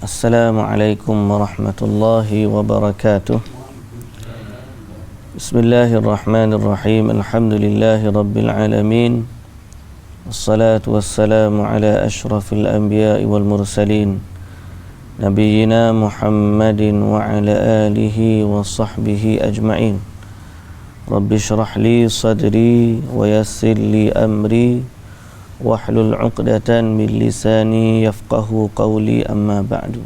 Assalamualaikum warahmatullahi wabarakatuh. Bismillahirrahmanirrahim. Alhamdulillahi rabbil alamin. Wassalatu wassalamu ala ashrafil anbiya'i wal mursalin Nabiyyina Muhammadin wa ala alihi wa sahbihi ajma'in. Rabbi syrah li sadri wa yassir li amri wahlul 'uqdatan min lisani yafqahu qawli, amma ba'du.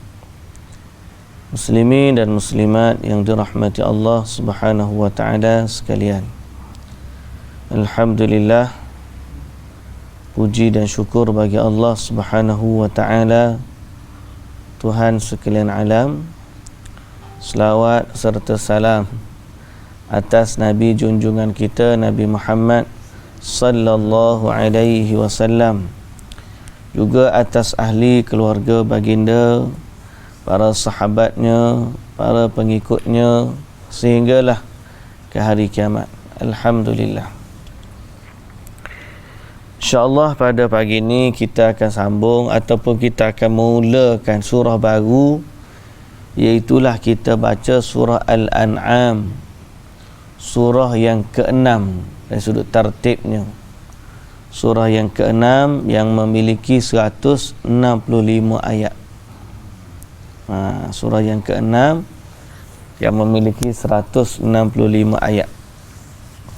Muslimin dan muslimat yang dirahmati Allah Subhanahu wa taala sekalian. Alhamdulillah, puji dan syukur bagi Allah Subhanahu wa taala, Tuhan sekalian alam. Selawat serta salam atas Nabi junjungan kita, Nabi Muhammad sallallahu alaihi wasallam, juga atas ahli keluarga baginda, para sahabatnya, para pengikutnya sehinggalah ke hari kiamat. Alhamdulillah. InsyaAllah pada pagi ini kita akan sambung ataupun kita akan mulakan surah baru, iaitulah kita baca surah Al-An'am, surah yang ke-6 dari sudut tartibnya. Surah yang ke-6 yang memiliki 165 ayat. Surah yang ke-6 yang memiliki 165 ayat.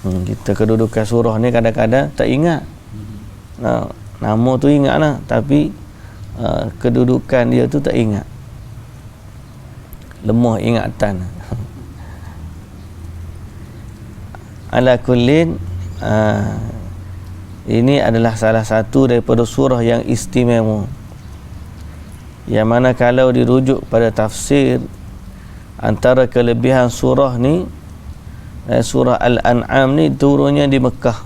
Kita kedudukan surah ni kadang-kadang tak ingat. Nama tu ingatlah, tapi kedudukan dia tu tak ingat. Lemah ingatan. Ala kullin, ini adalah salah satu daripada surah yang istimewa, yang mana kalau dirujuk pada tafsir, antara kelebihan surah ni, surah Al-An'am ni turunnya di Mekah,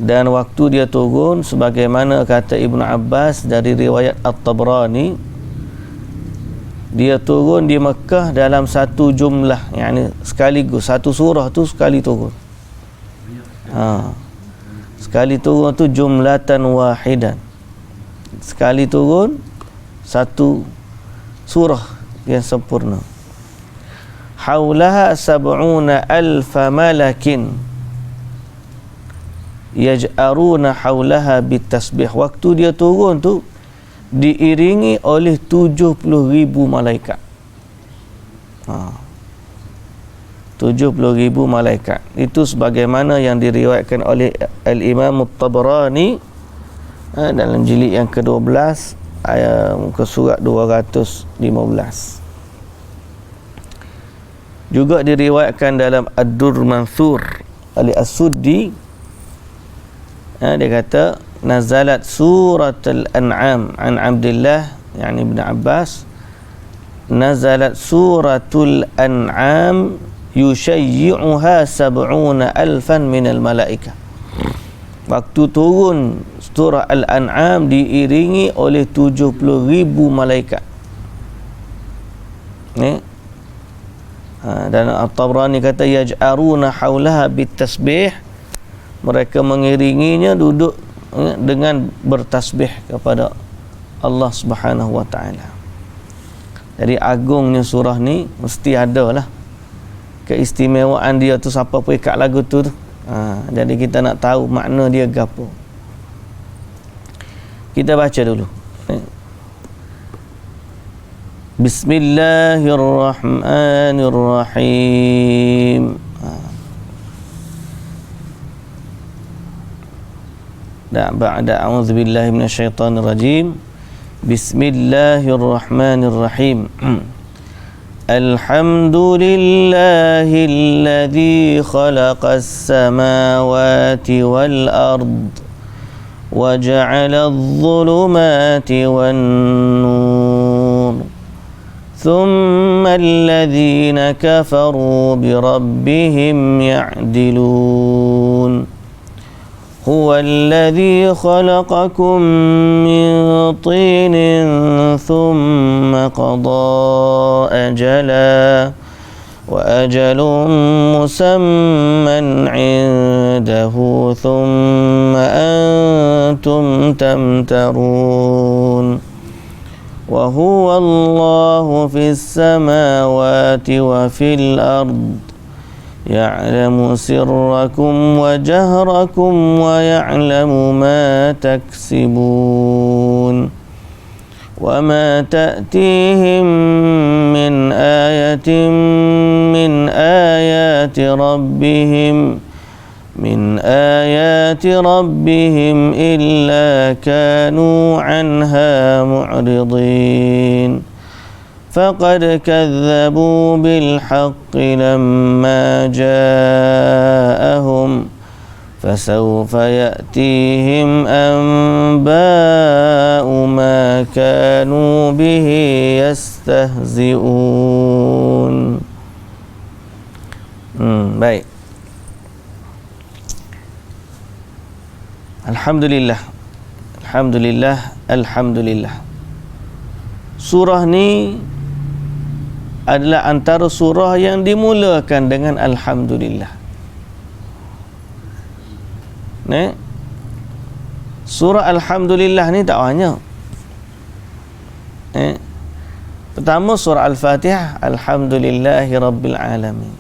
dan waktu dia turun sebagaimana kata Ibnu Abbas dari riwayat At-Tabrani, dia turun di Mekah dalam satu jumlah, yakni sekaligus satu surah tu sekali turun. Sekali turun tu jumlatan wahidan. Sekali turun satu surah yang sempurna. Haulaha sab'una alfa malakin yaj'aruna haulaha bitasbih. Waktu dia turun tu diiringi oleh 70,000 malaikat. 70,000 malaikat. Itu sebagaimana yang diriwayatkan oleh Al-Imam At-Tabrani dalam jilid yang ke-12 ayat muka surat 215. Juga diriwayatkan dalam Ad-Durr Mansur oleh As-Suddi, dia kata nazalat surat Al-An'am an Abdullah, yani Ibn Abbas, nazalat suratul An'am yushayyi'uha 70,000 minal malaikah. Waktu turun surah Al-An'am diiringi oleh 70,000 malaikat. Dan At-Tabrani kata yaj'aruna haulaha bitasbih, mereka mengiringinya duduk dengan bertasbih kepada Allah Subhanahu wa taala. Jadi agungnya surah ni mesti ada lah keistimewaan dia tu, siapa pun ikat lagu tu. Jadi kita nak tahu makna dia gapo. Kita baca dulu. Bismillahirrahmanirrahim. Ba'da a'udzubillahi minasyaitonir rajim. Bismillahirrahmanirrahim. Alhamdulillahilladzi khalaqas samawati wal ard wa ja'ala adh-dhulumati wan nur. Thumma alladhina kafaru bi rabbihim ya'dilun. هو الذي خلقكم من طين ثم قضى أجلا وأجل مسمى عنده ثم أنتم تمترون wa huwa Allahu fis samawati wa fil ard ya'lamu sirrakum wa jahrakum wa ya'lamu ma taksibun wa ma ta'tihim min ayatin min ayati rabbihim illa kanu anha mu'ridin faqad kadzabu bil haqqi lamma ja'ahum فسوف يأتيهم أنباء ما كانوا به يستهزئون. Baik. Alhamdulillah. Surah ni adalah antara surah yang dimulakan dengan Alhamdulillah. Surah Alhamdulillah ni tak banyak. Pertama surah Al-Fatihah, Alhamdulillahi Rabbil Alamin.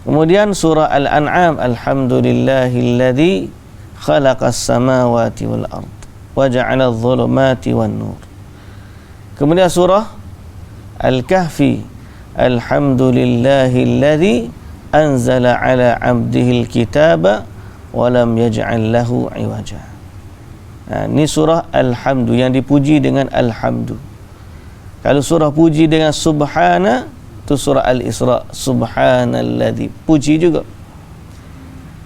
Kemudian surah Al-An'am, Alhamdulillahilladzi khalaqas samawati wal ard wa ja'ala adh-dhulumati wan nur. Kemudian surah Al-Kahfi, Alhamdulillahilladzi anzala ala 'abdihil kitaba wa lam yaj'al lahu 'iwaja. Ini surah Alhamdu yang dipuji dengan Alhamdu. Kalau surah puji dengan Subhana, itu surah Al-Isra, Subhanalladzi, puji juga.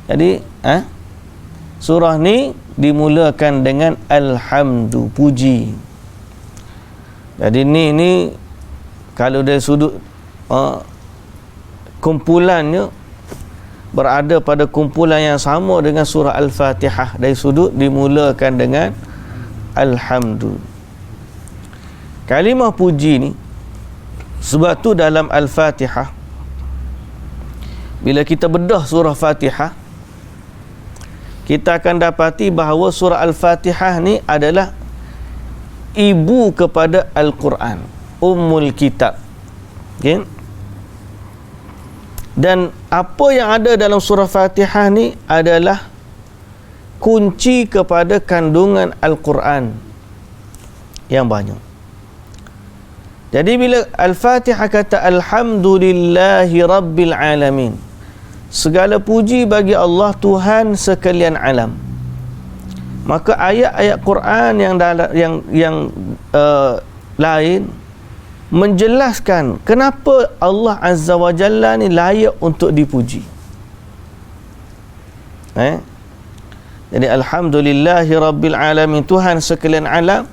Jadi surah ni dimulakan dengan Alhamdu, puji. Jadi ni kalau dari sudut kumpulannya berada pada kumpulan yang sama dengan surah Al-Fatihah, dari sudut dimulakan dengan Alhamdu. Kalimah puji ni, sebab tu dalam Al-Fatihah, bila kita bedah surah Fatihah, kita akan dapati bahawa surah Al-Fatihah ni adalah ibu kepada Al-Quran, Ummul Kitab. Okay? Dan apa yang ada dalam surah Fatihah ni adalah kunci kepada kandungan Al-Quran yang banyak. Jadi bila Al-Fatihah kata Alhamdulillahi Rabbil Alamin, segala puji bagi Allah, Tuhan sekalian alam, maka ayat-ayat Quran yang lain menjelaskan kenapa Allah Azza wa Jalla ni layak untuk dipuji. Jadi Alhamdulillahi Rabbil Alamin, Tuhan sekalian alam,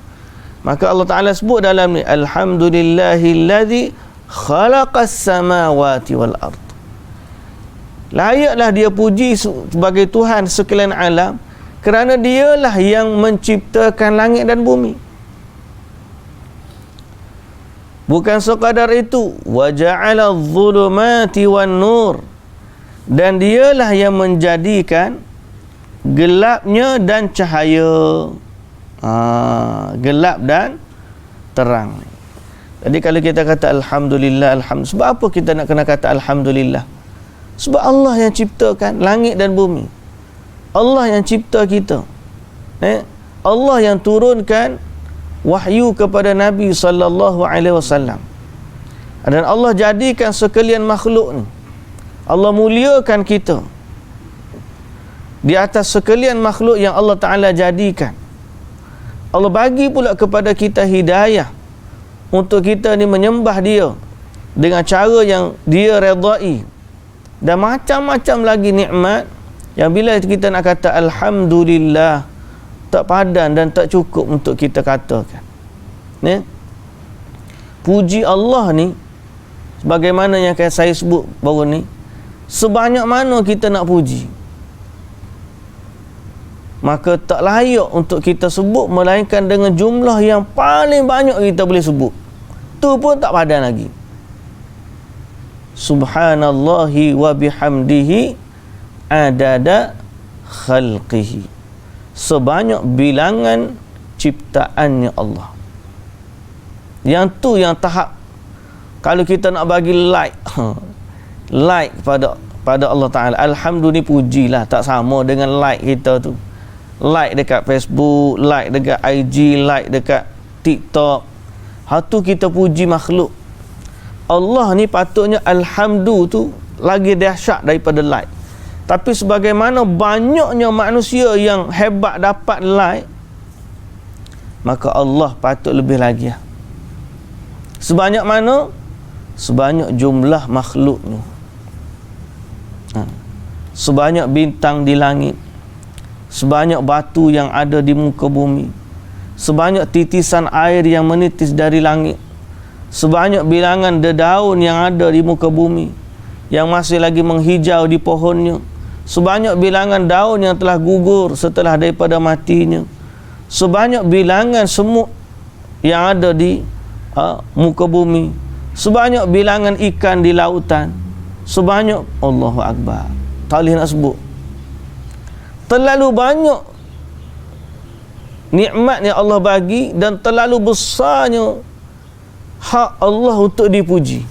maka Allah Ta'ala sebut dalam ni Alhamdulillahilladzi khalaqas samawati wal ard. Layaklah dia puji sebagai Tuhan sekalian alam kerana dialah yang menciptakan langit dan bumi. Bukan sekadar itu, wa ja'ala adh-dhulumati wan nur, dan dialah yang menjadikan gelapnya dan cahaya, gelap dan terang. Jadi kalau kita kata Alhamdulillah, sebab apa kita nak kena kata Alhamdulillah? Sebab Allah yang ciptakan langit dan bumi, Allah yang cipta kita, Allah yang turunkan wahyu kepada Nabi sallallahu alaihi wasallam, dan Allah jadikan sekalian makhluk ni, Allah muliakan kita di atas sekalian makhluk yang Allah Ta'ala jadikan. Allah bagi pula kepada kita hidayah untuk kita ni menyembah dia dengan cara yang dia redai, dan macam-macam lagi nikmat yang bila kita nak kata Alhamdulillah tak padan dan tak cukup untuk kita katakan. Puji Allah ni, sebagaimana yang saya sebut baru ni, sebanyak mana kita nak puji, maka tak layak untuk kita sebut melainkan dengan jumlah yang paling banyak kita boleh sebut. Tu pun tak padan lagi. Subhanallahi wa bihamdihi adada khalqihi, sebanyak bilangan ciptaannya Allah. Yang tu yang tahap kalau kita nak bagi like like pada Allah Ta'ala, alhamdulillah, pujilah, tak sama dengan like kita tu. Like dekat Facebook, like dekat IG, like dekat TikTok. Tu kita puji makhluk. Allah ni patutnya alhamdulillah tu lagi dahsyat daripada like. Tapi sebagaimana banyaknya manusia yang hebat dapat like, maka Allah patut lebih lagi. Sebanyak mana? Sebanyak jumlah makhluknya. Sebanyak bintang di langit, sebanyak batu yang ada di muka bumi, sebanyak titisan air yang menitis dari langit, sebanyak bilangan dedaun yang ada di muka bumi yang masih lagi menghijau di pohonnya, sebanyak bilangan daun yang telah gugur setelah daripada matinya, sebanyak bilangan semut yang ada di muka bumi, sebanyak bilangan ikan di lautan, sebanyak, Allahu Akbar, tak boleh nak sebut. Terlalu banyak nikmat yang Allah bagi dan terlalu besarnya hak Allah untuk dipuji,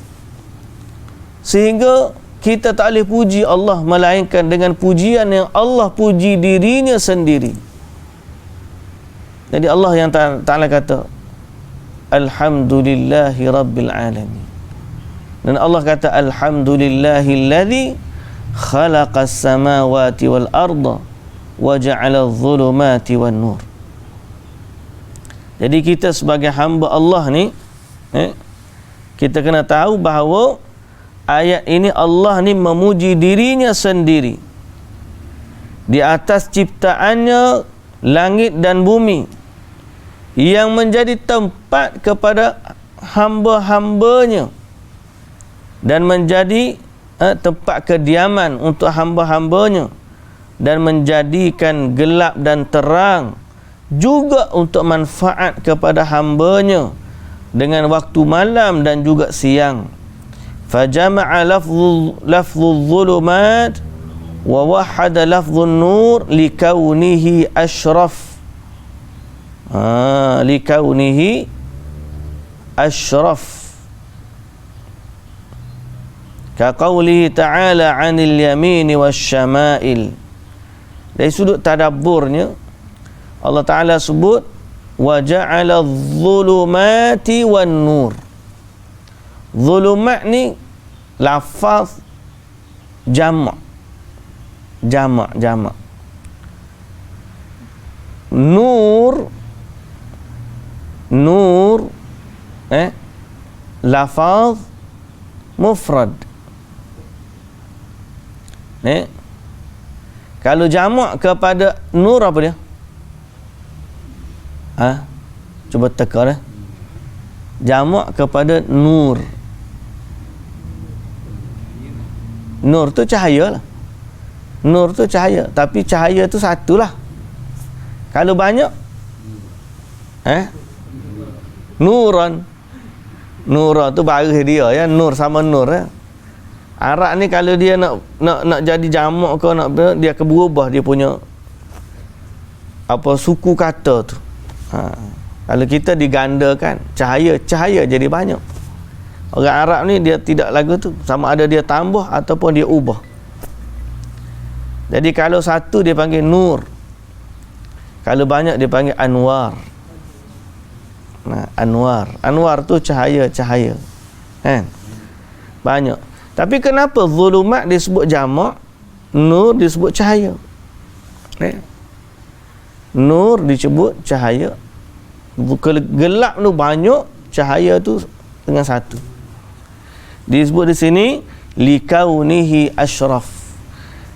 sehingga kita tak boleh puji Allah melainkan dengan pujian yang Allah puji dirinya sendiri. Jadi Allah yang Ta'ala kata alhamdulillahi rabbil alamin, dan Allah kata alhamdulillahilladzi khalaqas samawati wal arda wa ja'ala adh-dhulumati wan nur. Jadi kita sebagai hamba Allah ni, kita kena tahu bahawa ayat ini Allah ni memuji dirinya sendiri di atas ciptaannya langit dan bumi yang menjadi tempat kepada hamba-hambanya dan menjadi tempat kediaman untuk hamba-hambanya, dan menjadikan gelap dan terang juga untuk manfaat kepada hambanya dengan waktu malam dan juga siang. Fajama'a lafdhu dhulumat wa wahada lafdhu nur likaunihi ashraf. Likaunihi ashraf. Kaqaulihi ta'ala 'anil yamini wasyama'il. Dari sudut tadabburnya, Allah Ta'ala sebut wa ja'ala adh-dhulumati wan nur. Dhulumat ni lafaz jamak. Nur lafaz mufrad. Kalau jamak kepada nur apa dia? Cuba teka dah. Jamak kepada nur. Nur tu cahaya lah. Nur tu cahaya, tapi cahaya tu satulah. Kalau banyak nuran. Nura tu baris dia ya, nur sama nur ya. Arab ni kalau dia nak jadi jamak ke nak dia akan berubah dia punya apa suku kata tu. Kalau kita digandakan cahaya jadi banyak. Orang Arab ni dia tidak lagu tu, sama ada dia tambah ataupun dia ubah. Jadi kalau satu dia panggil nur, kalau banyak dia panggil anwar. Anwar tu cahaya kan, banyak. Tapi kenapa zulumat disebut jamak, nur disebut cahaya? Nur disebut cahaya, gelap tu banyak, cahaya tu dengan satu. Disebut di sini likaunihi ashraf,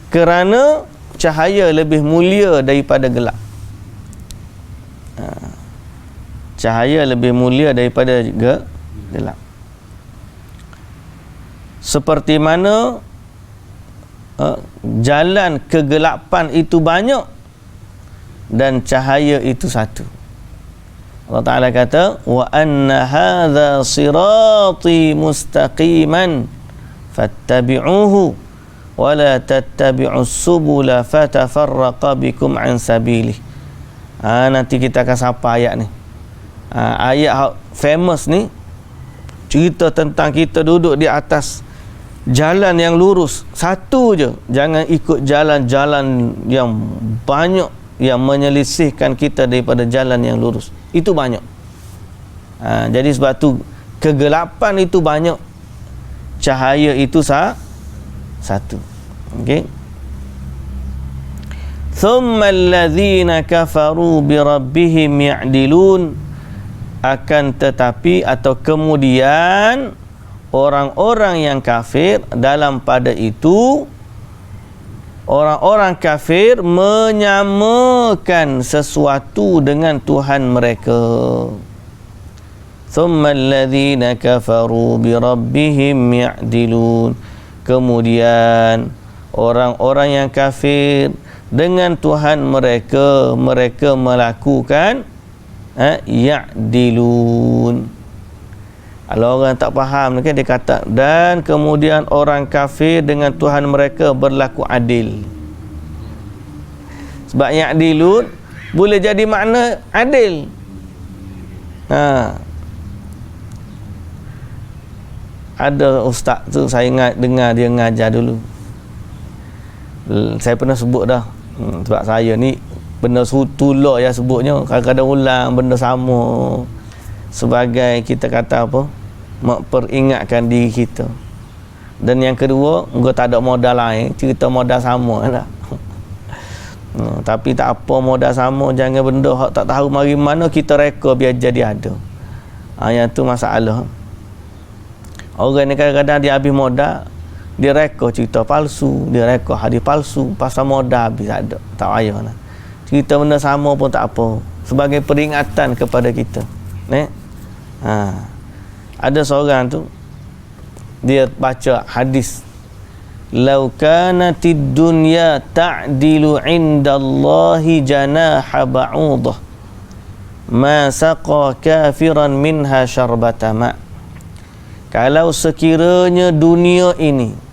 kerana cahaya lebih mulia daripada gelap. Cahaya lebih mulia daripada gelap. Seperti mana jalan kegelapan itu banyak dan cahaya itu satu. Allah Ta'ala kata wa anna hadha sirati mustaqiman fattabi'uhu wa la tattabi'us subula fatafarraqa bikum an sabilih. Nanti kita akan sampai ayat ni. Ayat famous ni cerita tentang kita duduk di atas jalan yang lurus satu je, jangan ikut jalan-jalan yang banyak yang menyelisihkan kita daripada jalan yang lurus. Itu banyak. Jadi sebab tu kegelapan itu banyak, cahaya itu satu. Okey. Thumma alladhina kafaru bi rabbihim ya'dilun, akan tetapi atau kemudian orang-orang yang kafir, dalam pada itu orang-orang kafir menyamakan sesuatu dengan Tuhan mereka. Thumma alladhina kafaru bi rabbihim ya'dilun, kemudian orang-orang yang kafir dengan Tuhan mereka, mereka melakukan ya'dilun. Kalau orang tak faham kan, dia kata dan kemudian orang kafir dengan Tuhan mereka berlaku adil. Sebab ya'dilun boleh jadi makna adil. Ada ustaz tu saya dengar dia ngajar dulu. Saya pernah sebut dah. Sebab saya ni benda tulah yang sebutnya, kadang-kadang ulang benda sama sebagai kita kata apa, memperingatkan diri kita. Dan yang kedua, engkau tak ada modal lain, cerita modal sama lah. Tapi tak apa modal sama, jangan benda hak tak tahu mari mana kita reka biar jadi ada. Yang tu masalah. Orang ni kadang-kadang dia habis modal, dia reka cerita palsu, dia reka hadis palsu, pasal modal habis ada, tak payah lah. Cerita benda sama pun tak apa, sebagai peringatan kepada kita. Ada seorang tu dia baca hadis, "Lau kanatid dunya ta'dilu 'indallahi janaha ba'udah ma saqa kafiran minha syarbata ma'." Kalau sekiranya dunia ini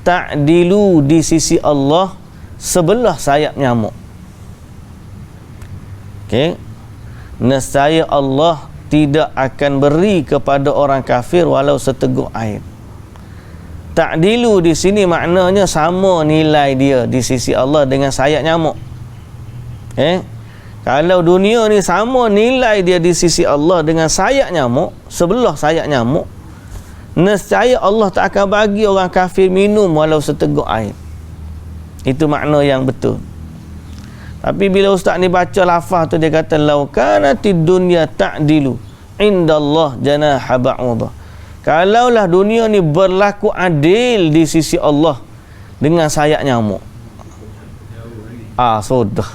ta'dilu di sisi Allah sebelah sayap nyamuk, okey, nescaya Allah tidak akan beri kepada orang kafir walau seteguk air. Ta'dilu di sini maknanya sama nilai dia di sisi Allah dengan sayap nyamuk. Kalau dunia ni sama nilai dia di sisi Allah dengan sayap nyamuk, sebelah sayap nyamuk, nescaya Allah tak akan bagi orang kafir minum walau seteguk air. Itu makna yang betul. Tapi bila ustaz ni baca lafaz tu, dia kata lau kanatid dunya ta'dilu indallah janaha ba'udah. Kalaulah dunia ni berlaku adil di sisi Allah dengan sayap nyamuk, sudah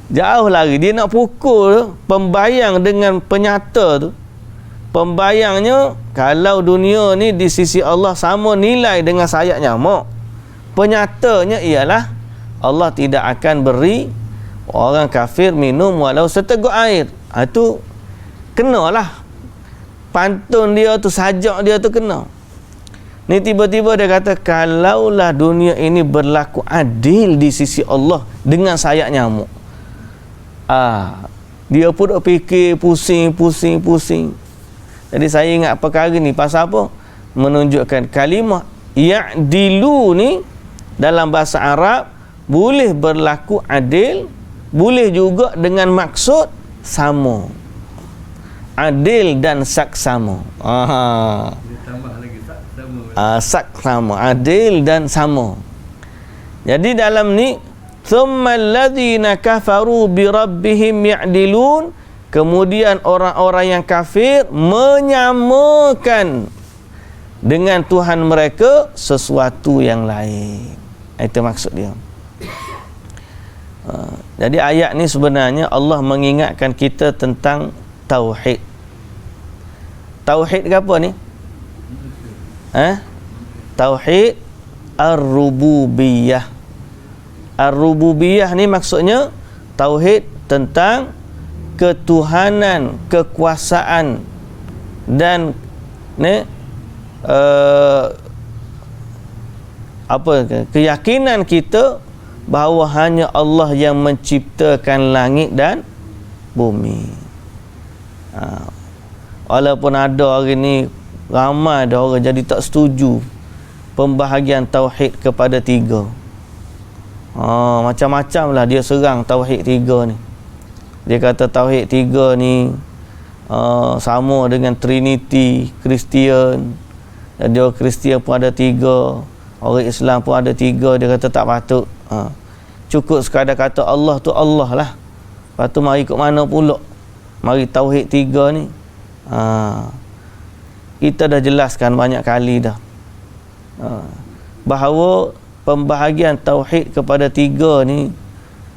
jauh lagi. Dia nak pukul pembayang dengan penyata tu. Pembayangnya, kalau dunia ni di sisi Allah sama nilai dengan sayap nyamuk, penyatanya ialah Allah tidak akan beri orang kafir minum walau seteguk air. Itu kenalah pantun dia tu, sajak dia tu kena. Ni tiba-tiba dia kata kalaulah dunia ini berlaku adil di sisi Allah dengan sayap nyamuk, dia pun duk fikir pusing. Jadi saya ingat perkara ni pasal apa? Menunjukkan kalimah ya'dilu ni dalam bahasa Arab boleh berlaku adil, boleh juga dengan maksud sama. Adil dan saksama. Tambah lagi saksama. Saksama, adil dan sama. Jadi dalam ni thumma alladhina kafaru bi rabbihim ya'dilun, kemudian orang-orang yang kafir menyamakan dengan Tuhan mereka sesuatu yang lain. Itu maksud dia. Jadi ayat ni sebenarnya Allah mengingatkan kita tentang tauhid. Tauhid ke apa ni? Tauhid ar-rububiyah. Ar-rububiyah ni maksudnya tauhid tentang ketuhanan, kekuasaan dan keyakinan kita bahawa hanya Allah yang menciptakan langit dan bumi. Walaupun ada hari ni ramai ada orang jadi tak setuju pembahagian tauhid kepada 3. Macam-macam lah dia serang tauhid 3 ni. Dia kata tauhid 3 ni sama dengan Trinity Kristian. Jadi orang Kristian pun ada 3, orang Islam pun ada 3. Dia kata tak patut. Cukup sekadar kata Allah tu Allah lah. Lepas tu mari ikut mana pula? Mari tauhid 3 ni. Kita dah jelaskan banyak kali dah. Bahawa pembahagian tauhid kepada 3 ni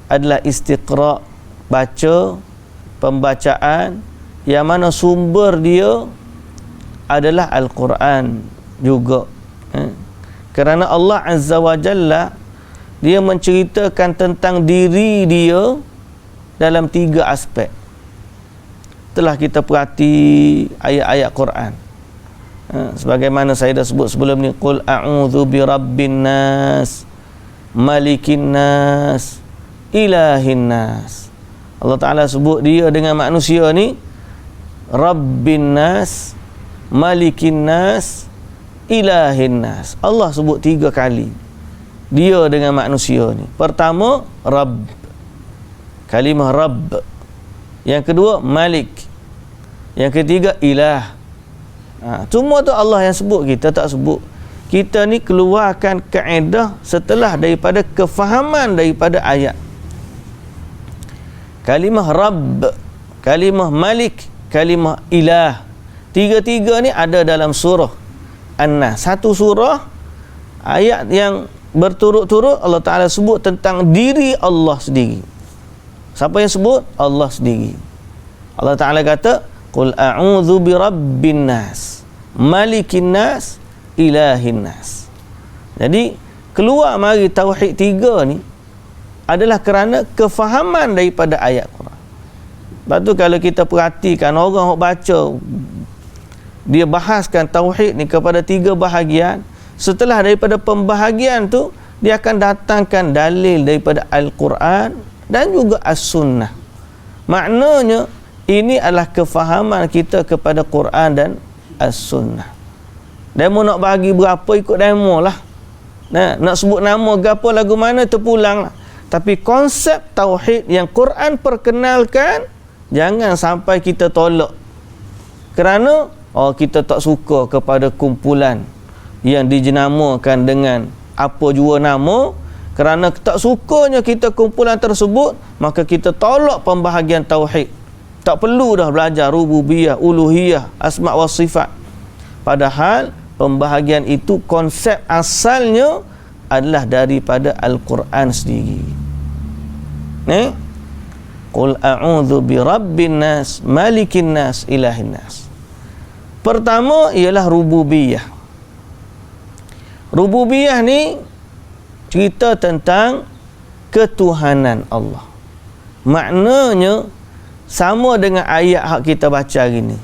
adalah istiqra', baca, pembacaan yang mana sumber dia adalah Al-Quran juga. Kerana Allah Azza wa Jalla dia menceritakan tentang diri dia dalam 3 aspek. Telah kita perhati ayat-ayat Quran. Sebagaimana saya dah sebut sebelum ni, qul a'udzu birabbin nas, malikin nas, ilahin nas. Allah Ta'ala sebut dia dengan manusia ni Rabbin nas, malikin nas, ilahin nas. Allah sebut 3 kali dia dengan manusia ni. Pertama Rabb, kalimah Rabb. Yang kedua Malik. Yang ketiga Ilah. Semua tu Allah yang sebut, kita tak sebut. Kita ni keluarkan kaedah setelah daripada kefahaman daripada ayat. Kalimah Rabb, kalimah Malik, kalimah Ilah. 3 ni ada dalam surah An-Nas. Satu surah ayat yang berturut-turut Allah Ta'ala sebut tentang diri Allah sendiri. Siapa yang sebut? Allah sendiri. Allah Ta'ala kata qul a'udzu birabbin nas, malikin nas, ilahin nas. Jadi keluar mari tauhid 3 ni adalah kerana kefahaman daripada ayat Quran. Lepas tu kalau kita perhatikan orang yang baca, dia bahaskan tauhid ni kepada 3 bahagian. Setelah daripada pembahagian tu, dia akan datangkan dalil daripada Al-Quran dan juga As-Sunnah. Maknanya ini adalah kefahaman kita kepada Quran dan As-Sunnah. Demo nak bagi berapa ikut demo lah. Nak sebut nama gapo lagu mana terpulang lah. Tapi konsep tauhid yang Quran perkenalkan jangan sampai kita tolak. Kerana kita tak suka kepada kumpulan yang dijenamakan dengan apa jua nama. Kerana tak sukanya kita kumpulan tersebut, maka kita tolak pembahagian tauhid. Tak perlu dah belajar rububiyah, uluhiyah, asma' wa sifat. Padahal pembahagian itu konsep asalnya adalah daripada Al-Quran sendiri. Qul a'udzu birabbin nas, malikin nas, ilahin nas. Pertama ialah rububiyah. Rububiyah ni cerita tentang ketuhanan Allah. Maknanya sama dengan ayat hak kita baca hari ni.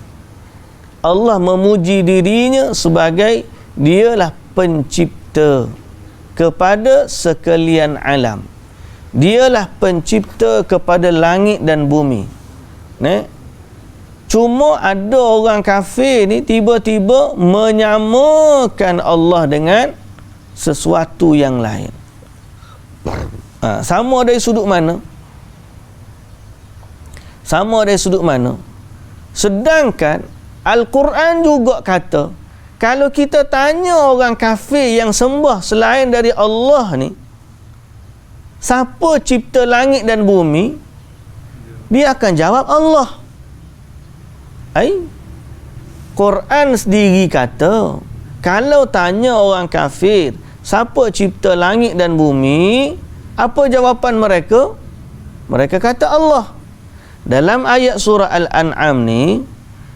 Allah memuji dirinya sebagai dialah pencipta kepada sekalian alam. Dialah pencipta kepada langit dan bumi. Cuma ada orang kafir ni tiba-tiba menyamakan Allah dengan sesuatu yang lain. Sama dari sudut mana? Sama dari sudut mana? Sedangkan Al-Quran juga kata, kalau kita tanya orang kafir yang sembah selain dari Allah ni, siapa cipta langit dan bumi? Dia akan jawab Allah. Quran sendiri kata, kalau tanya orang kafir, siapa cipta langit dan bumi? Apa jawapan mereka? Mereka kata Allah. Dalam ayat surah Al-An'am ni,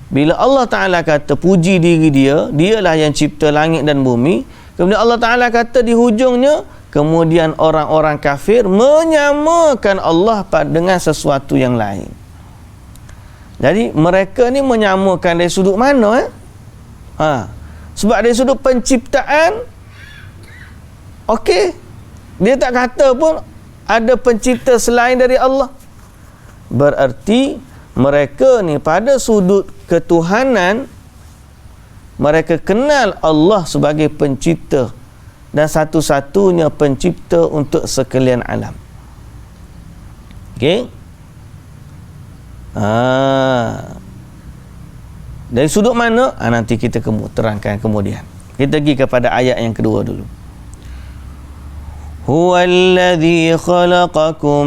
bila Allah Ta'ala kata puji diri dia, dialah yang cipta langit dan bumi, kemudian Allah Ta'ala kata di hujungnya, kemudian orang-orang kafir menyamakan Allah dengan sesuatu yang lain. Jadi mereka ni menyamakan dari sudut mana? Sebab dari sudut penciptaan, okey, dia tak kata pun ada pencipta selain dari Allah. Berarti mereka ni pada sudut ketuhanan mereka kenal Allah sebagai pencipta dan satu-satunya pencipta untuk sekalian alam. Okey? Dari sudut mana? Nanti kita terangkan kemudian. Kita pergi kepada ayat yang kedua dulu. Huwallazi khalaqakum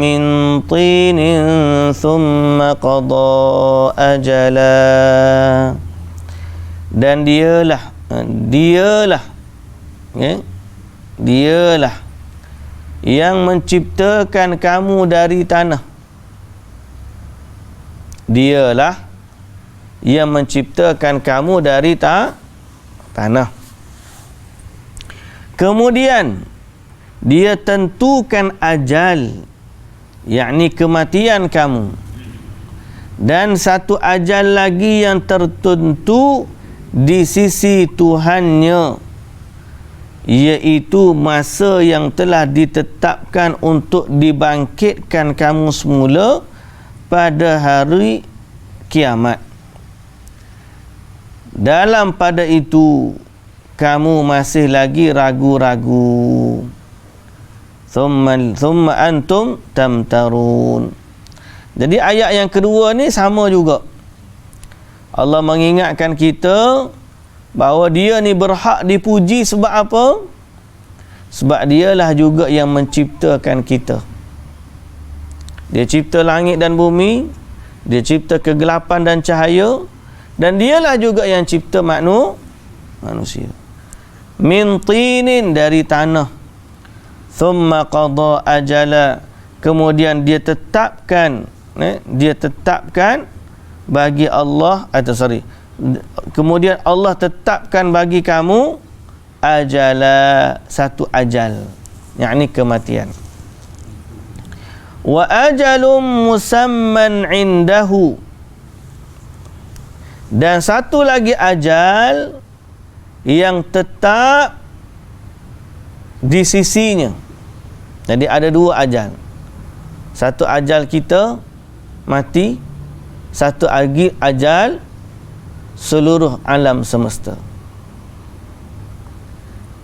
min tinin thumma qada ajala. Dan dialah dialah yang menciptakan kamu dari tanah. Dialah yang menciptakan kamu dari tanah. Kemudian dia tentukan ajal, yakni kematian kamu, dan satu ajal lagi yang tertentu di sisi Tuhannya, iaitu masa yang telah ditetapkan untuk dibangkitkan kamu semula pada hari kiamat. Dalam pada itu kamu masih lagi ragu-ragu. Thumma antum tamtarun. Jadi ayat yang kedua ni sama juga. Allah mengingatkan kita bahawa dia ni berhak dipuji sebab apa? Sebab dialah juga yang menciptakan kita. Dia cipta langit dan bumi, dia cipta kegelapan dan cahaya, dan dialah juga yang cipta manusia. Min tinin, dari tanah. Thumma qada ajala, kemudian dia tetapkan bagi Allah, kemudian Allah tetapkan bagi kamu ajala, satu ajal, yakni kematian. Wa ajalum musamman indahu, dan satu lagi ajal yang tetap di sisinya. Jadi ada dua ajal. Satu ajal kita mati, satu lagi ajal seluruh alam semesta,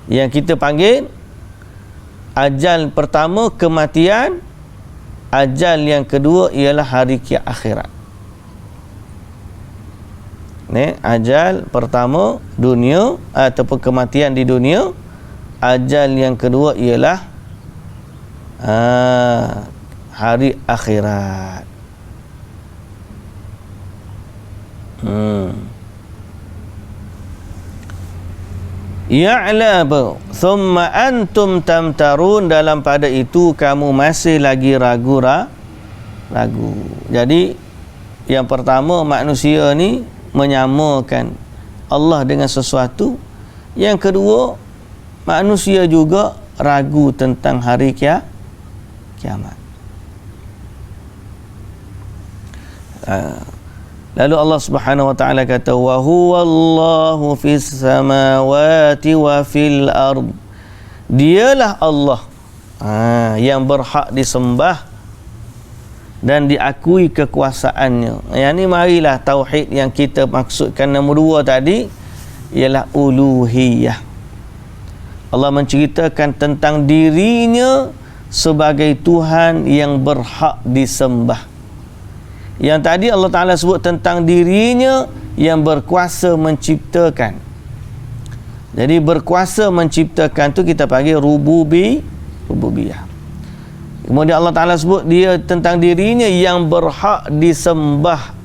yang kita panggil ajal pertama kematian, ajal yang kedua ialah hari akhirat. Ni ajal pertama dunia ataupun kematian di dunia, ajal yang kedua ialah hari akhirat. Ya'labu thumma antum tamtarun, dalam pada itu kamu masih lagi ragu. Jadi yang pertama, manusia ni menyamakan Allah dengan sesuatu. Yang kedua, manusia juga ragu tentang hari kiamat. Lalu Allah Subhanahu wa taala kata, wa huwallahu fis samawati wa fil ard. Dialah Allah yang berhak disembah dan diakui kekuasaannya. Yang ni marilah tauhid yang kita maksudkan nombor dua tadi ialah uluhiyah. Allah menceritakan tentang dirinya sebagai Tuhan yang berhak disembah. Yang tadi Allah Ta'ala sebut tentang dirinya yang berkuasa menciptakan. Jadi berkuasa menciptakan tu kita panggil rububiyah. Kemudian Allah Ta'ala sebut dia tentang dirinya yang berhak disembah.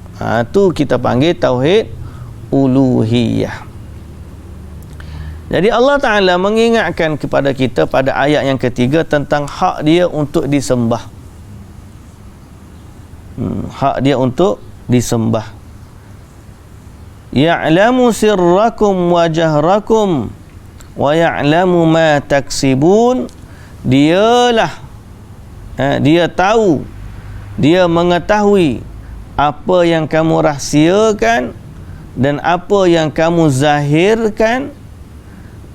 Tu kita panggil tauhid uluhiyah. Jadi Allah Ta'ala mengingatkan kepada kita pada ayat yang ketiga tentang hak dia untuk disembah. Hak dia untuk disembah. Ya'lamu sirrakum wa jahrakum wa ya'lamu ma taksibun. Dialah dia tahu, dia mengetahui apa yang kamu rahsiakan dan apa yang kamu zahirkan,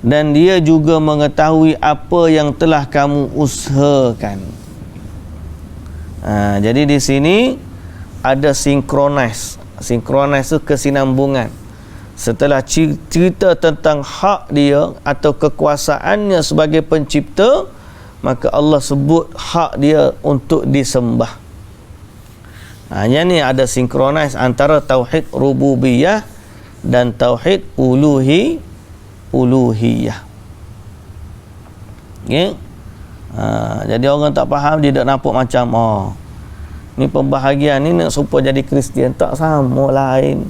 dan dia juga mengetahui apa yang telah kamu usahakan. Jadi di sini ada synchronize tu kesinambungan. Setelah cerita tentang hak dia atau kekuasaannya sebagai pencipta, maka Allah sebut hak dia untuk disembah. Yang ni ada synchronize antara tauhid rububiyah dan tauhid uluhiyah. Okay? Jadi orang tak faham, dia tak nampak macam ni pembahagian ni nak supaya jadi Kristian, tak sama, lain.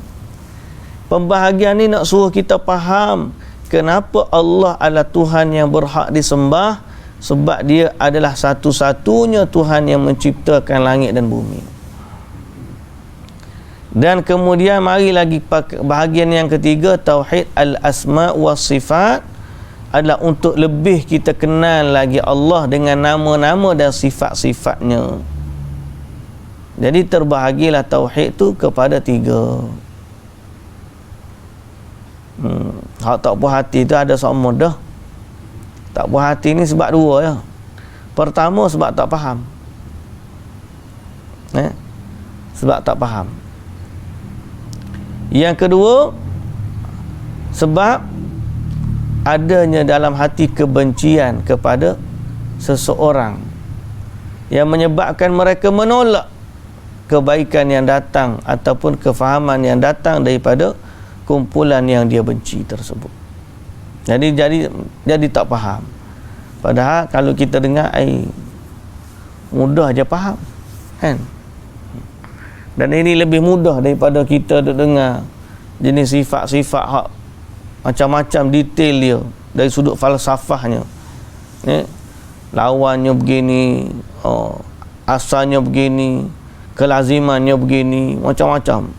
Pembahagian ni nak suruh kita faham kenapa Allah adalah Tuhan yang berhak disembah, sebab dia adalah satu-satunya Tuhan yang menciptakan langit dan bumi. Dan kemudian mari lagi bahagian yang ketiga, tauhid al-asma wa sifat, adalah untuk lebih kita kenal lagi Allah dengan nama-nama dan sifat-sifatnya. Jadi terbahagilah tauhid tu kepada 3. Hak tak puas hati tu ada sama dah. Tak puas hati ni sebab 2 ya. Pertama sebab tak faham. Sebab tak faham. Yang kedua, sebab adanya dalam hati kebencian kepada seseorang yang menyebabkan mereka menolak kebaikan yang datang ataupun kefahaman yang datang daripada kumpulan yang dia benci tersebut. Jadi tak faham. Padahal kalau kita dengar, mudah je faham, kan? Dan ini lebih mudah daripada kita dengar jenis sifat-sifat hak macam-macam detail dia dari sudut falsafahnya. Lawannya begini, asalnya begini, kelazimannya begini, macam-macam.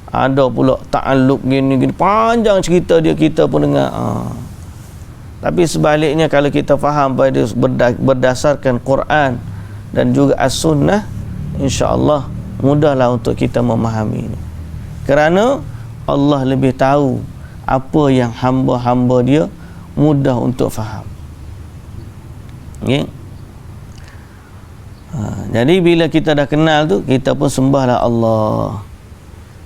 Ada pula ta'alluq gini, panjang cerita dia, kita pun dengar. Tapi sebaliknya kalau kita faham pada berdasarkan Quran dan juga As-Sunnah, insya-Allah mudahlah untuk kita memahami ini. Kerana Allah lebih tahu apa yang hamba-hamba dia mudah untuk faham. Okay? Jadi bila kita dah kenal tu, kita pun sembahlah Allah.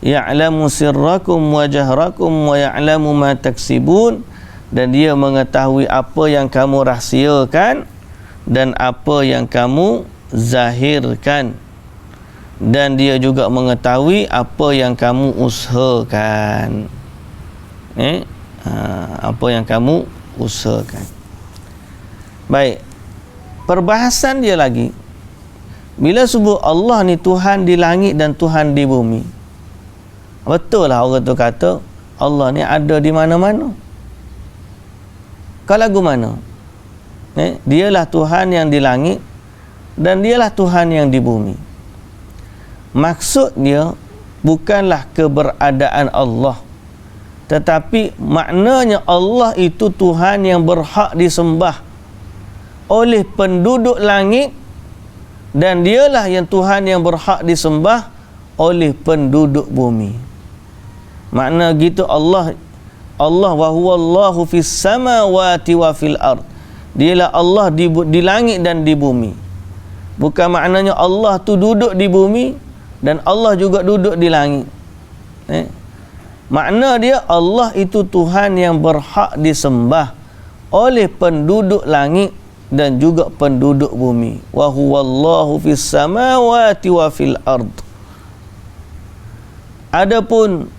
Ya'lamu sirrakum wa jahrakum wa ya'lamu ma taksibun, dan dia mengetahui apa yang kamu rahsiakan dan apa yang kamu zahirkan, dan dia juga mengetahui apa yang kamu usahakan. Apa yang kamu usahakan. Baik, perbahasan dia lagi, bila sebut Allah ni Tuhan di langit dan Tuhan di bumi, betul lah orang tu kata Allah ni ada di mana-mana. Kau lagu mana? Dialah Tuhan yang di langit dan dialah Tuhan yang di bumi. Maksudnya bukanlah keberadaan Allah, tetapi maknanya Allah itu Tuhan yang berhak disembah oleh penduduk langit, dan dialah yang Tuhan yang berhak disembah oleh penduduk bumi. Makna gitu Allah wa huwallahu fis samawati wa fil ard. Dialah Allah di langit dan di bumi. Bukan maknanya Allah tu duduk di bumi dan Allah juga duduk di langit. Makna dia Allah itu Tuhan yang berhak disembah oleh penduduk langit dan juga penduduk bumi. Wa huwallahu fis samawati wa fil ard. Adapun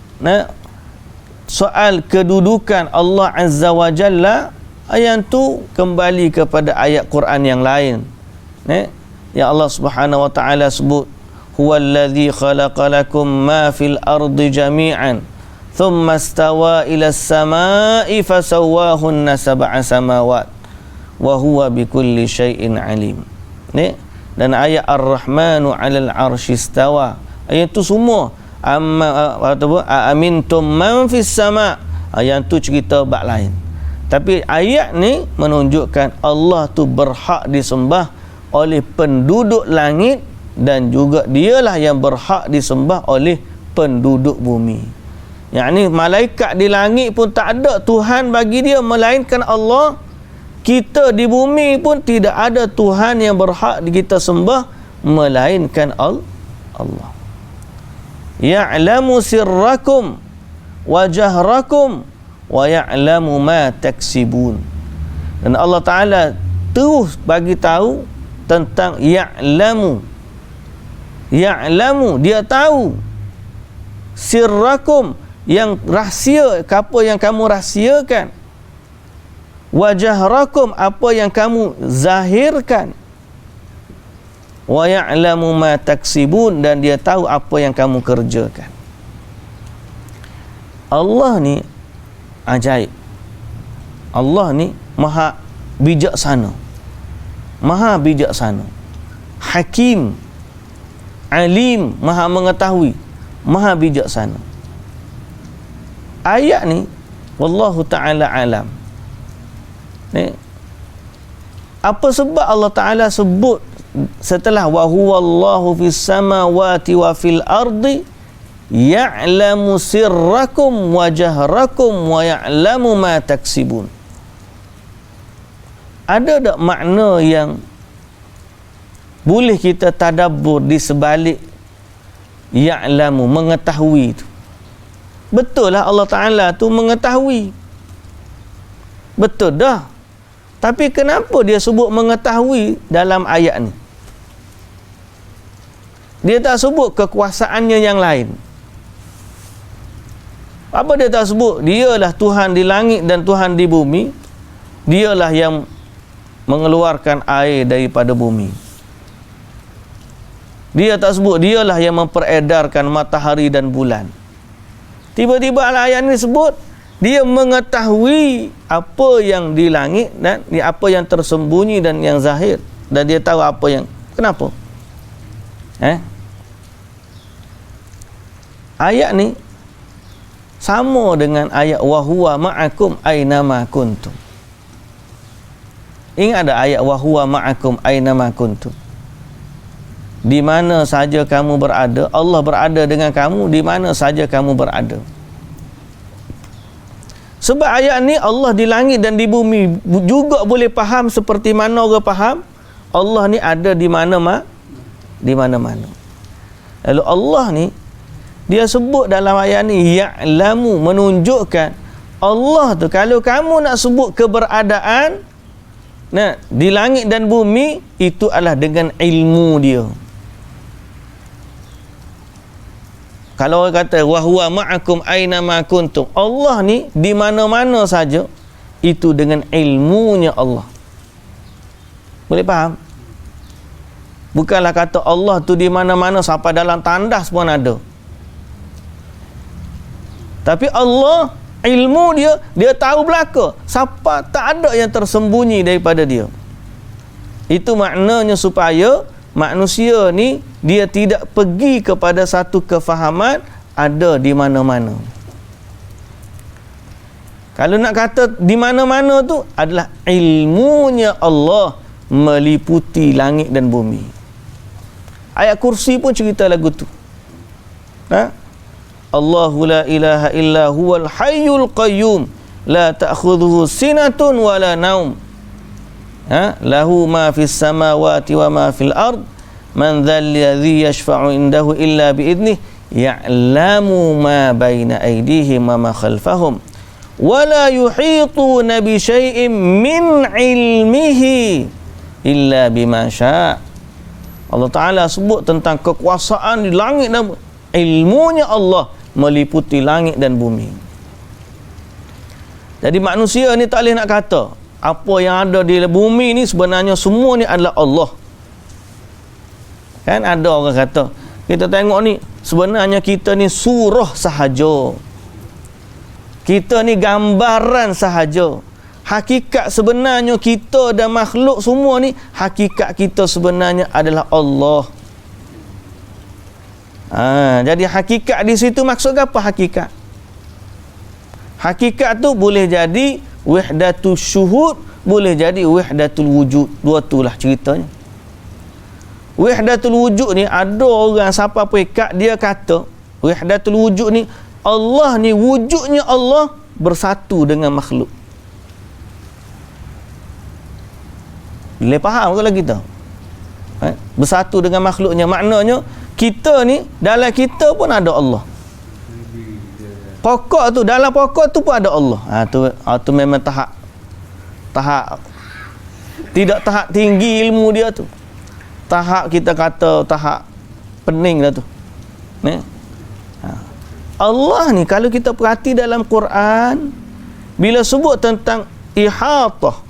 soal kedudukan Allah Azza wa Jalla, ayat tu kembali kepada ayat Quran yang lain. Ya Allah Subhanahu wa taala sebut, huwallazi khalaqalakum ma fil ardi jami'an thumma istawa ila as-sama'i fasawwahunna sab'a samawat wa huwa bikulli syai'in alim. Dan ayat Ar-Rahmanu 'alal 'arsy istawa, ayat tu semua amintum man fis sama', ayat tu cerita bab lain. Tapi ayat ni menunjukkan Allah tu berhak disembah oleh penduduk langit dan juga dialah yang berhak disembah oleh penduduk bumi. Yakni malaikat di langit pun tak ada Tuhan bagi dia melainkan Allah. Kita di bumi pun tidak ada Tuhan yang berhak kita sembah melainkan Allah. ya'lamu sirrakum wa jahrakum wa ya'lamu ma taksibun. Dan Allah Ta'ala terus bagi tahu tentang ya'lamu, dia tahu sirrakum, yang rahsia, apa yang kamu rahsiakan, wa jahrakum, apa yang kamu zahirkan, wa ya'lamu ma taksibun, dan dia tahu apa yang kamu kerjakan. Allah ni ajaib. Allah ni maha bijaksana, hakim, alim, maha mengetahui, maha bijaksana. Ayat ni wallahu ta'ala alam. Ni apa sebab Allah Ta'ala sebut setelah wa huwallahu fis samawati wa fil ardi ya'lamu sirrakum wa jahrakum wa ya'lamu ma taksibun? Ada tak makna yang boleh kita tadabbur di sebalik ya'lamu, mengetahui itu? Betul lah Allah Ta'ala tu mengetahui, betul dah. Tapi kenapa dia sebut mengetahui dalam ayat ni? Dia tak sebut kekuasaannya yang lain. Apa dia tak sebut? Dialah Tuhan di langit dan Tuhan di bumi. Dialah yang mengeluarkan air daripada bumi. Dia tak sebut dialah yang memperedarkan matahari dan bulan. Tiba-tiba ayat ini sebut dia mengetahui apa yang di langit dan apa yang tersembunyi dan yang zahir, dan dia tahu apa yang kenapa. Ayat ni sama dengan ayat wa huwa ma'akum aynama kuntum. Ingat ada ayat wa huwa ma'akum aynama kuntum? Di mana saja kamu berada, Allah berada dengan kamu di mana saja kamu berada. Sebab ayat ni Allah di langit dan di bumi juga boleh faham seperti mana orang faham Allah ni ada di mana-mana. Lalu Allah ni dia sebut dalam ayat ni ya'lamu, menunjukkan Allah tu, kalau kamu nak sebut keberadaan di langit dan bumi, itu adalah dengan ilmu dia. Kalau orang kata wa huwa ma'akum aina ma kuntum, Allah ni di mana-mana saja, itu dengan ilmunya Allah. Boleh faham? Bukanlah kata Allah tu di mana-mana sampai dalam tandas pun ada. Tapi Allah, ilmu dia, dia tahu belaka. Siapa, tak ada yang tersembunyi daripada dia. Itu maknanya supaya manusia ni dia tidak pergi kepada satu kefahaman ada di mana-mana. Kalau nak kata di mana-mana tu adalah ilmunya Allah meliputi langit dan bumi. Ayat kursi pun cerita lagu tu. Allahu la ilaha illa huwal hayyul qayyum la ta'khudhuhu sinatun wa la naum. Lahu ma fis samawati wa ma fil ard man dhal ladzi yashfa'u indahu illa bi idnih ya'lamu ma baina aydihim wa ma khalfahum wa la yuhituna bi syai'in min ilmihi illa bima syaa. Allah Ta'ala sebut tentang kekuasaan di langit dan ilmunya Allah meliputi langit dan bumi. Jadi manusia ni tak boleh nak kata apa yang ada di bumi ni sebenarnya semua ni adalah Allah. Kan ada orang kata, kita tengok ni sebenarnya kita ni surah sahaja, kita ni gambaran sahaja. Hakikat sebenarnya kita dan makhluk semua ni, hakikat kita sebenarnya adalah Allah. Jadi hakikat di situ maksud apa hakikat? Hakikat tu boleh jadi wahdatul syuhud, boleh jadi wahdatul wujud. Dua itulah ceritanya. Wahdatul wujud ni ada orang siapa pekat dia kata wahdatul wujud ni Allah ni wujudnya Allah bersatu dengan makhluk. Boleh faham kalau kita? Bersatu dengan makhluknya, maknanya Kita ni, dalam kita pun ada Allah. Pokok tu, dalam pokok tu pun ada Allah. Tu memang tahap tidak tahap tinggi ilmu dia tu. Tahap kita kata tahap pening dah tu. Allah ni kalau kita perhati dalam Quran, bila sebut tentang ihatah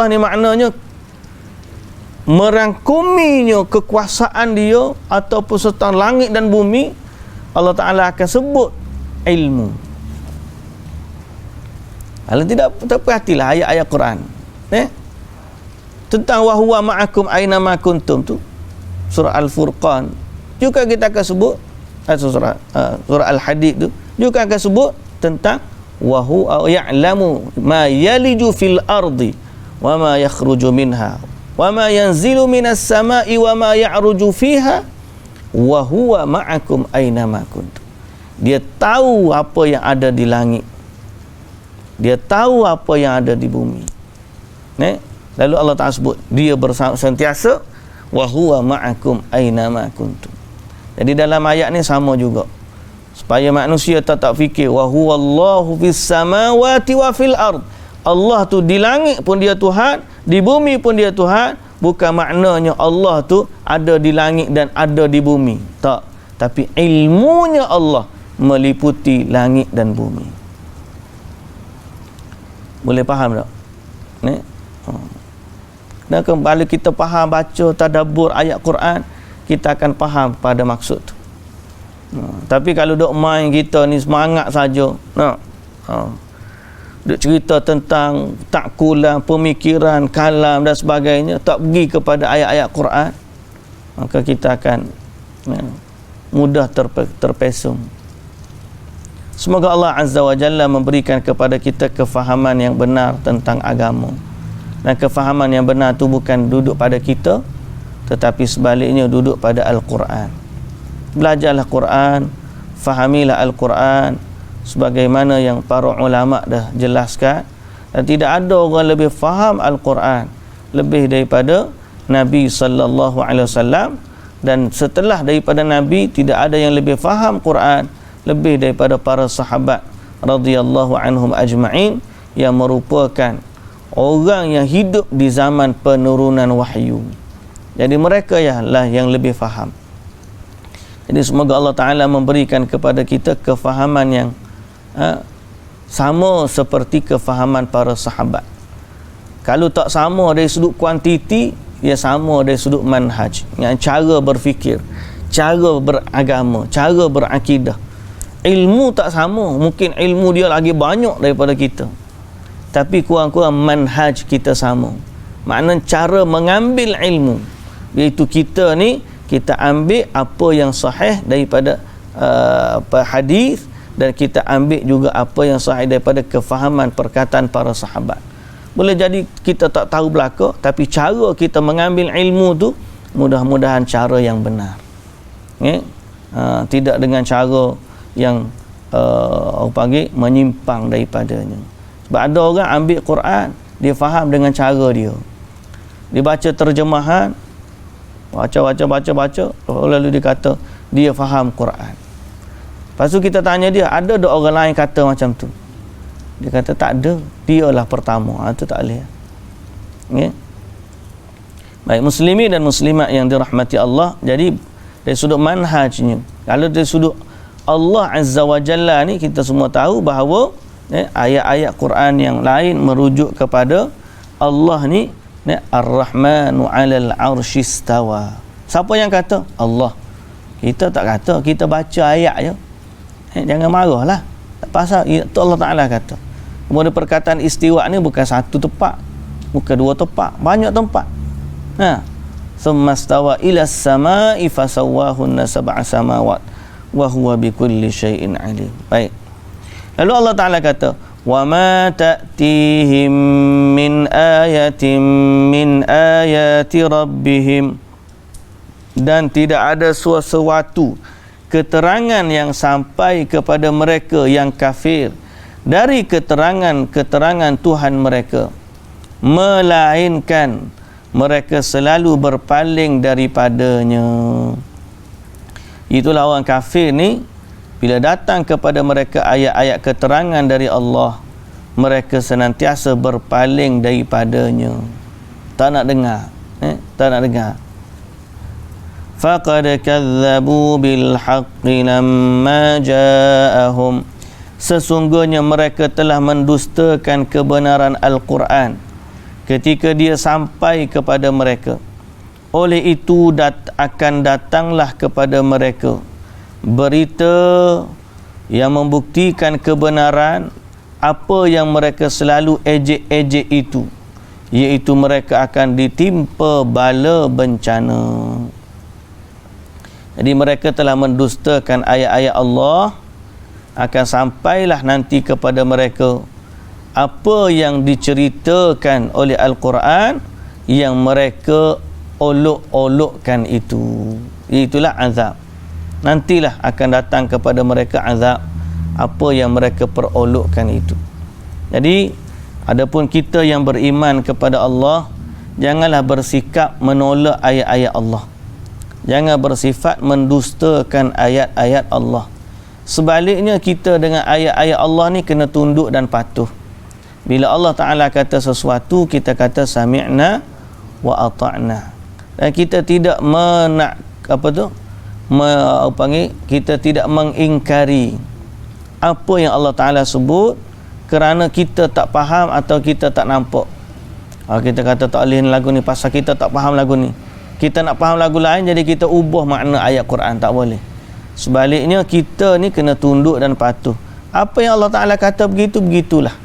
ni maknanya merangkuminya kekuasaan dia ataupun serta langit dan bumi. Allah Ta'ala akan sebut ilmu. Kalau tidak perhatilah ayat-ayat Quran tentang wahuwa ma'akum aina ma kuntum tu, surah Al-Furqan juga kita akan sebut, surah Al-Hadid tu juga akan sebut tentang wahuwa ya'lamu ma yaliju fil ardi wa ma yakhruju minha wa ma yanzilu minas sama'i wa ma ya'ruju fiha wa huwa ma'akum aina ma kuntum. Dia tahu apa yang ada di langit, dia tahu apa yang ada di bumi. Lalu Allah Ta'ala sebut dia sentiasa wa huwa ma'akum aina ma kuntum. Jadi dalam ayat ni sama juga, supaya manusia tak fikir wa huwallahu fis samawati wa fil ard. Allah tu di langit pun dia Tuhan, di bumi pun dia Tuhan. Bukan maknanya Allah tu ada di langit dan ada di bumi, tak. Tapi ilmunya Allah meliputi langit dan bumi. Boleh faham tak? Dan kembali kita faham, baca tadabbur ayat Quran, kita akan faham pada maksud tu. Tapi kalau duk main kita ni semangat saja, duk cerita tentang takkulan, pemikiran, kalam dan sebagainya, tak pergi kepada ayat-ayat Quran, maka kita akan mudah terpesong. Semoga Allah Azza wa Jalla memberikan kepada kita kefahaman yang benar tentang agama. Dan kefahaman yang benar itu bukan duduk pada kita, tetapi sebaliknya duduk pada Al-Quran. Belajarlah Quran, fahamilah Al-Quran sebagaimana yang para ulama dah jelaskan. Dan tidak ada orang lebih faham Al-Quran lebih daripada Nabi sallallahu alaihi wasallam, dan setelah daripada Nabi tidak ada yang lebih faham Quran lebih daripada para sahabat radhiyallahu anhum ajma'in, yang merupakan orang yang hidup di zaman penurunan wahyu. Jadi mereka lah yang lebih faham. Jadi semoga Allah Ta'ala memberikan kepada kita kefahaman yang sama seperti kefahaman para sahabat. Kalau tak sama dari sudut kuantiti, dia sama dari sudut manhaj, yang cara berfikir, cara beragama, cara berakidah. Ilmu tak sama, mungkin ilmu dia lagi banyak daripada kita, tapi kurang-kurang manhaj kita sama. Maknanya cara mengambil ilmu, iaitu kita ni, kita ambil apa yang sahih daripada hadis, dan kita ambil juga apa yang sahih daripada kefahaman perkataan para sahabat. Boleh jadi kita tak tahu belaka, tapi cara kita mengambil ilmu tu mudah-mudahan cara yang benar, tidak dengan cara yang orang panggil menyimpang daripadanya. Sebab ada orang ambil Quran, dia faham dengan cara dia, dia baca terjemahan, baca, lalu dia kata dia faham Quran. Lepas tu kita tanya dia, ada tak orang lain kata macam tu? Dia kata tak ada, dialah pertama. Itu tak boleh. Baik, muslimin dan muslimat yang dirahmati Allah, jadi dari sudut manhajnya, kalau dari sudut Allah Azza wa Jalla ni, kita semua tahu bahawa ayat-ayat Quran yang lain merujuk kepada Allah ni, Ar-Rahmanu 'alal 'arsy istawa. Siapa yang kata? Allah. Kita tak kata, kita baca ayat je. Jangan marahlah. Tak pasal, itu Allah Ta'ala kata. Kemudian perkataan istiwa ni bukan satu tempat, bukan dua tempat, banyak tempat. Thumma istawa ila as-sama'i fasawwahunna sab'a samawat wa huwa bikulli syai'in 'alim. Baik. Lalu Allah Ta'ala kata, wa ma ta'tihim min ayatin min ayati rabbihim, dan tidak ada sesuatu keterangan yang sampai kepada mereka yang kafir dari keterangan Tuhan mereka, melainkan mereka selalu berpaling daripadanya. Itulah orang kafir ni, bila datang kepada mereka ayat-ayat keterangan dari Allah, mereka senantiasa berpaling daripadanya. Tak nak dengar. Tak nak dengar. Faqad kadzabu bil haqqi lamma ja'ahum. Sesungguhnya mereka telah mendustakan kebenaran Al-Quran ketika dia sampai kepada mereka. Oleh itu akan datanglah kepada mereka berita yang membuktikan kebenaran apa yang mereka selalu ejek-ejek itu, iaitu mereka akan ditimpa bala bencana. Jadi mereka telah mendustakan ayat-ayat Allah, akan sampailah nanti kepada mereka apa yang diceritakan oleh Al-Quran yang mereka olok-olokkan itu. Itulah azab. Nantilah akan datang kepada mereka azab apa yang mereka perolokkan itu. Jadi adapun kita yang beriman kepada Allah, janganlah bersikap menolak ayat-ayat Allah. Jangan bersifat mendustakan ayat-ayat Allah. Sebaliknya, kita dengan ayat-ayat Allah ni kena tunduk dan patuh. Bila Allah Ta'ala kata sesuatu, kita kata sami'na wa ata'na. Dan kita tidak kita tidak mengingkari apa yang Allah Ta'ala sebut kerana kita tak faham atau kita tak nampak. Kita kata tak boleh lagu ni pasal kita tak faham lagu ni. Kita nak faham lagu lain, jadi kita ubah makna ayat Quran. Tak boleh. Sebaliknya, kita ni kena tunduk dan patuh. Apa yang Allah Ta'ala kata begitu, begitulah.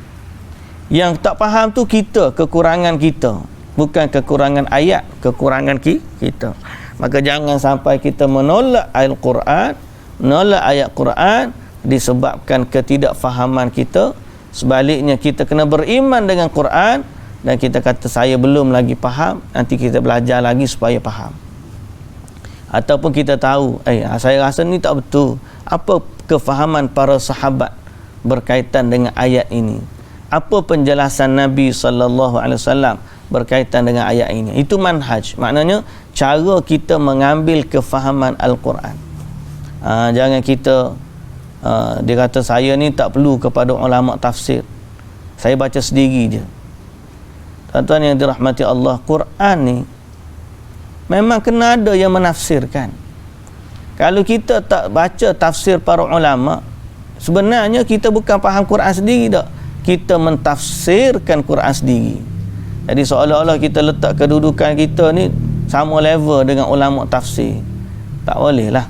Yang tak faham tu kita, kekurangan kita, bukan kekurangan ayat, kekurangan kita. Maka jangan sampai kita menolak Al-Quran, menolak ayat Quran disebabkan ketidakfahaman kita. Sebaliknya, kita kena beriman dengan Quran dan kita kata saya belum lagi faham, nanti kita belajar lagi supaya faham. Ataupun kita tahu, saya rasa ni tak betul. Apa kefahaman para sahabat berkaitan dengan ayat ini? Apa penjelasan Nabi SAW berkaitan dengan ayat ini? Itu manhaj. Maknanya cara kita mengambil kefahaman Al-Quran. Jangan kita dia kata saya ni tak perlu kepada ulama tafsir, saya baca sendiri je. Tuan-tuan yang dirahmati Allah, Quran ni memang kena ada yang menafsirkan. Kalau kita tak baca tafsir para ulama, sebenarnya kita bukan faham Quran sendiri tak, kita mentafsirkan Quran sendiri. Jadi seolah-olah kita letak kedudukan kita ni sama level dengan ulama tafsir. Tak boleh lah.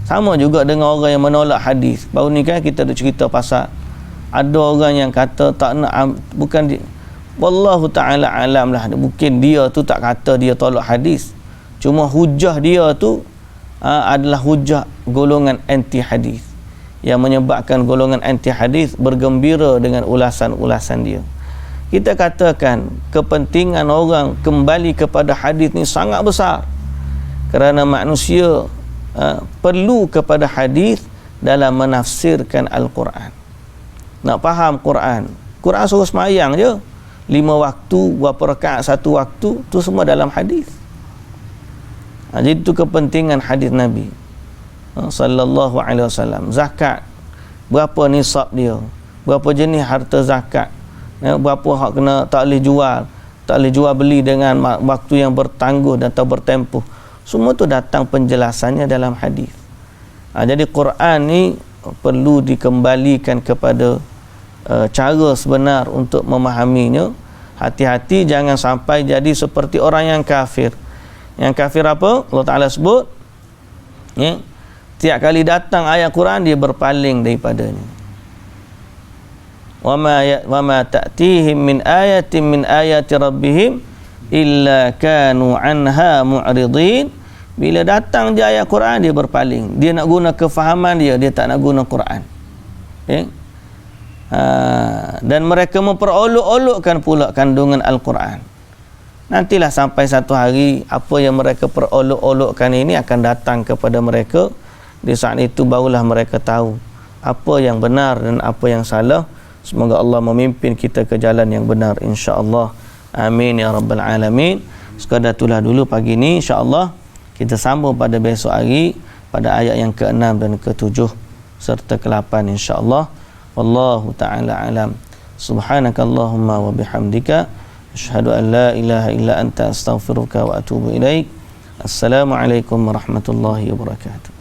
Sama juga dengan orang yang menolak hadis. Baru ni kan kita ada cerita pasal ada orang yang kata tak nak, bukan dia, wallahu ta'ala alam lah, mungkin dia tu tak kata dia tolak hadis, cuma hujah dia tu adalah hujah golongan anti hadis, yang menyebabkan golongan anti hadis bergembira dengan ulasan-ulasan dia. Kita katakan kepentingan orang kembali kepada hadis ni sangat besar, kerana manusia perlu kepada hadis dalam menafsirkan Al-Quran. Nak faham Quran suruh semayang je 5 waktu, berapa rakaat 1 waktu, tu semua dalam hadis. Jadi itu kepentingan hadis Nabi sallallahu alaihi wasallam. Zakat, berapa nisab dia, berapa jenis harta zakat, berapa hak kena tak boleh jual beli dengan waktu yang bertangguh dan atau bertempuh. Semua tu datang penjelasannya dalam hadis. Jadi Quran ni perlu dikembalikan kepada cara sebenar untuk memahaminya. Hati-hati jangan sampai jadi seperti orang yang kafir. Yang kafir apa? Allah Ta'ala sebut, tiap kali datang ayat Quran dia berpaling daripadanya. Wa ma ta'tihim min ayatin min ayati rabbihim illa kanu anha mu'ridin. Bila datang je ayat Quran dia berpaling. Dia nak guna kefahaman dia tak nak guna Quran. Dan mereka memperolok-olokkan pula kandungan Al-Quran. Nantilah sampai satu hari apa yang mereka perolok-olokkan ini akan datang kepada mereka. Di saat itu barulah mereka tahu apa yang benar dan apa yang salah. Semoga Allah memimpin kita ke jalan yang benar, insya-Allah. Amin ya rabbal alamin. Sekadar itulah dulu pagi ni, insya-Allah kita sambung pada besok hari pada ayat yang ke-6 dan ke-7 serta ke-8 insya-Allah. Wallahu taala alam. Subhanakallahumma wa bihamdika asyhadu an la ilaha illa anta astaghfiruka wa atubu ilaik. Assalamualaikum warahmatullahi wabarakatuh.